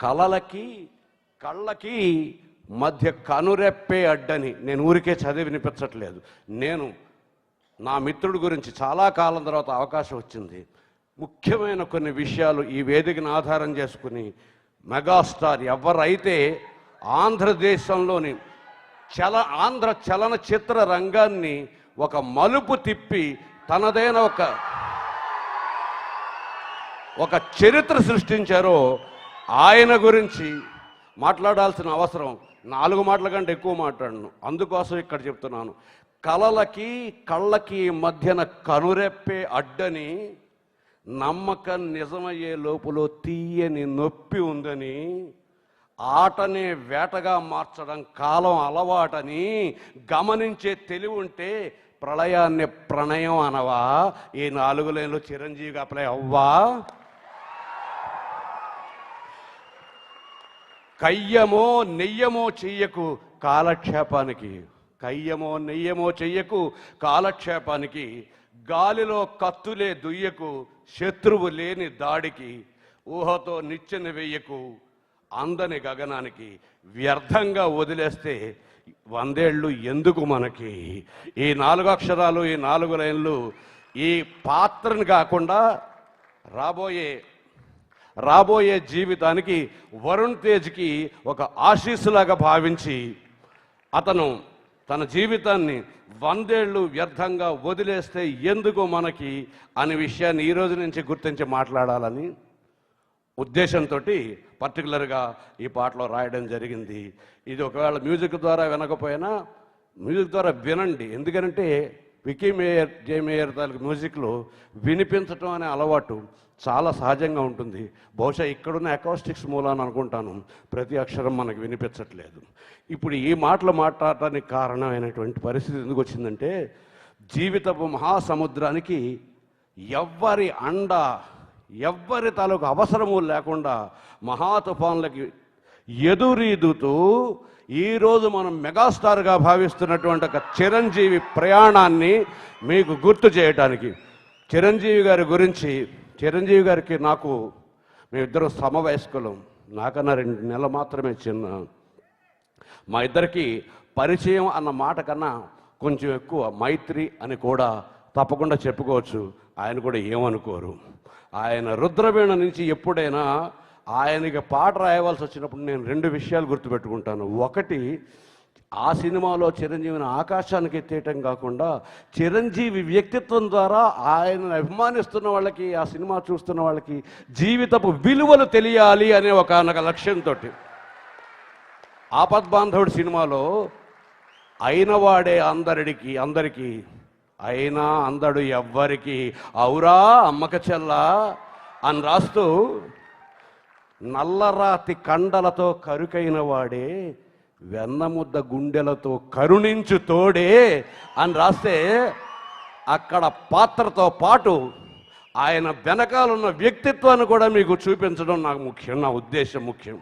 కలలకి కళ్ళకి మధ్య కనురెప్పే అడ్డని నేను ఊరికే చదివి వినిపించట్లేదు. నేను నా మిత్రుడి గురించి చాలా కాలం తర్వాత అవకాశం వచ్చింది. ముఖ్యమైన కొన్ని విషయాలు ఈ వేదికను ఆధారం చేసుకుని మెగాస్టార్ ఎవరైతే ఆంధ్రదేశంలోని ఆంధ్ర చలనచిత్ర రంగాన్ని ఒక మలుపు తిప్పి తనదైన ఒక చరిత్ర సృష్టించారో ఆయన గురించి మాట్లాడాల్సిన అవసరం 4 మాటల కంటే ఎక్కువ మాట్లాడను. అందుకోసం ఇక్కడ చెప్తున్నాను. కలలకి కళ్ళకి మధ్యన కనురెప్పే అడ్డని, నమ్మకం నిజమయ్యే లోపల తీయని నొప్పి ఉందని, ఆటనే వేటగా మార్చడం కాలం అలవాటని గమనించే తెలివి ఉంటే ప్రళయాన్ని ప్రణయం అనవా? ఈ 4 లైన్లు చిరంజీవిగా అప్లై అవ్వా? కయ్యమో నెయ్యమో చెయ్యకు కాలక్షేపానికి, కయ్యమో నెయ్యమో చెయ్యకు కాలక్షేపానికి, గాలిలో కత్తులే దుయ్యకు శత్రువు లేని దాడికి, ఊహతో నిచ్చెన వెయ్యకు అందని గగనానికి, వ్యర్థంగా వదిలేస్తే 100 ఏళ్ళు ఎందుకు మనకి? ఈ 4 అక్షరాలు, ఈ 4 లైన్లు ఈ పాత్రను కాకుండా రాబోయే జీవితానికి వరుణ్ తేజ్కి ఒక ఆశీస్సులాగా భావించి అతను తన జీవితాన్ని 100 ఏళ్ళు వ్యర్థంగా వదిలేస్తే ఎందుకు మనకి అనే విషయాన్ని ఈ రోజు నుంచి గుర్తించి మాట్లాడాలని ఉద్దేశంతో పర్టికులర్గా ఈ పాటలో రాయడం జరిగింది. ఇది ఒకవేళ మ్యూజిక్ ద్వారా వినకపోయినా మ్యూజిక్ ద్వారా వినండి. ఎందుకంటే వికీ మేయర్, జే మేయర్ తాలూకు మ్యూజిక్లో వినిపించటం అనే అలవాటు చాలా సహజంగా ఉంటుంది. బహుశా ఇక్కడున్న అకౌస్టిక్స్ మూలాన్ని అనుకుంటాను ప్రతి అక్షరం మనకు వినిపించట్లేదు. ఇప్పుడు ఈ మాటలు మాట్లాడటానికి కారణమైనటువంటి పరిస్థితి ఎందుకు వచ్చిందంటే, జీవితపు మహాసముద్రానికి ఎవ్వరి అండ, ఎవ్వరి తాలూకు అవసరము లేకుండా మహా తుఫాన్లకి ఎదురీదుతూ ఈరోజు మనం మెగాస్టార్గా భావిస్తున్నటువంటి ఒక చిరంజీవి ప్రయాణాన్ని మీకు గుర్తు చేయడానికి, చిరంజీవి గారికి నాకు మేమిద్దరం సమవయస్కులం, నాకన్నా 2 నెలలు మాత్రమే చిన్న. మా ఇద్దరికి పరిచయం అన్న మాట కన్నా కొంచెం ఎక్కువ మైత్రి అని కూడా తప్పకుండా చెప్పుకోవచ్చు. ఆయన కూడా ఏమనుకోరు. ఆయన రుద్రవీణ నుంచి ఎప్పుడైనా ఆయనకి పాట రాయవలసి వచ్చినప్పుడు నేను 2 విషయాలు గుర్తుపెట్టుకుంటాను. ఒకటి, ఆ సినిమాలో చిరంజీవిని ఆకాశానికి ఎత్తేయటం కాకుండా చిరంజీవి వ్యక్తిత్వం ద్వారా ఆయనను అభిమానిస్తున్న వాళ్ళకి, ఆ సినిమా చూస్తున్న వాళ్ళకి జీవితపు విలువలు తెలియాలి అనే ఒక లక్ష్యంతో ఆపద్బాంధవుడి సినిమాలో అయినవాడే అందరికీ అయినా అందడు ఎవ్వరికి ఔరా అమ్మక చెల్లా అని రాస్తూ, నల్లరాతి కండలతో కరుకైన వాడే వెన్నముద్ద గుండెలతో కరుణించు తోడే అని రాస్తే, అక్కడ పాత్రతో పాటు ఆయన వెనకాలన్న వ్యక్తిత్వాన్ని కూడా మీకు చూపించడం నాకు ముఖ్యం, నా ఉద్దేశం ముఖ్యం.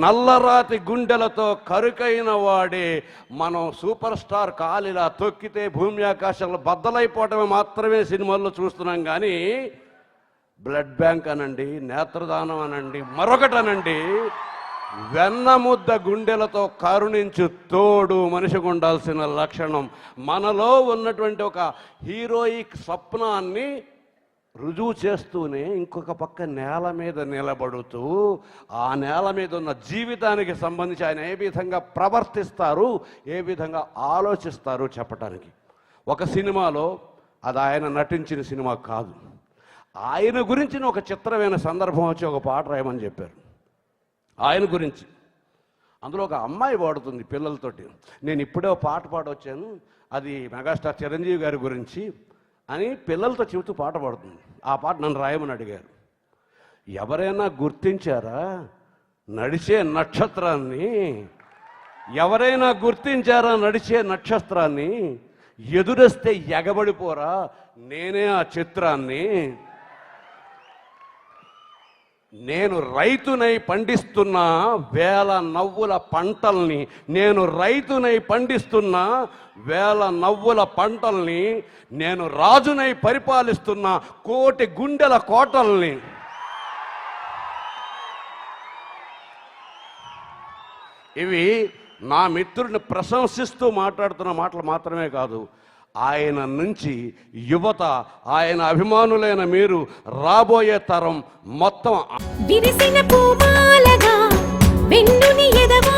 నల్లరాతి గుండెలతో కరుకైన వాడే, మనం సూపర్ స్టార్ కాలిలా తొక్కితే భూమి ఆకాశాలు బద్దలైపోవటమే మాత్రమే సినిమాల్లో చూస్తున్నాం. కానీ బ్లడ్ బ్యాంక్ అనండి, నేత్రదానం అనండి, మరొకటనండి, వెన్నముద్ద గుండెలతో కరుణించు తోడు మనిషికి ఉండాల్సిన లక్షణం. మనలో ఉన్నటువంటి ఒక హీరోయిక్ స్వప్నాన్ని రుజువు చేస్తూనే ఇంకొక పక్క నేల మీద నిలబడుతూ ఆ నేల మీద ఉన్న జీవితానికి సంబంధించి ఆయన ఏ విధంగా ప్రవర్తిస్తారు, ఏ విధంగా ఆలోచిస్తారు చెప్పటానికి. ఒక సినిమాలో అది ఆయన నటించిన సినిమా కాదు, ఆయన గురించిన ఒక చిత్రమైన సందర్భం వచ్చి ఒక పాట రాయమని చెప్పారు ఆయన గురించి. అందులో ఒక అమ్మాయి పాడుతుంది పిల్లలతోటి. నేను ఇప్పుడే ఒక పాట పాడొచ్చాను, అది మెగాస్టార్ చిరంజీవి గారి గురించి అని పిల్లలతో చెబుతూ పాట పాడుతుంది. ఆ పాట నన్ను రాయమని అడిగారు. ఎవరైనా గుర్తించారా నడిచే నక్షత్రాన్ని? ఎవరైనా గుర్తించారా నడిచే నక్షత్రాన్ని? ఎదురొస్తే ఎగబడిపోరా నేనే ఆ చిత్రాన్ని. నేను రైతునై పండిస్తున్న వేల నవ్వుల పంటల్ని, నేను రైతునై పండిస్తున్న వేల నవ్వుల పంటల్ని, నేను రాజునై పరిపాలిస్తున్న 1,000,000 గుండెల కోటల్ని. ఇవి నా మిత్రుడిని ప్రశంసిస్తూ మాట్లాడుతున్న మాటలు మాత్రమే కాదు, ఆయన నుంచి యువత, ఆయన అభిమానులైన మీరు, రాబోయే తరం మొత్తం విరిసిన పూమాలగా వెన్నుని ఎదవ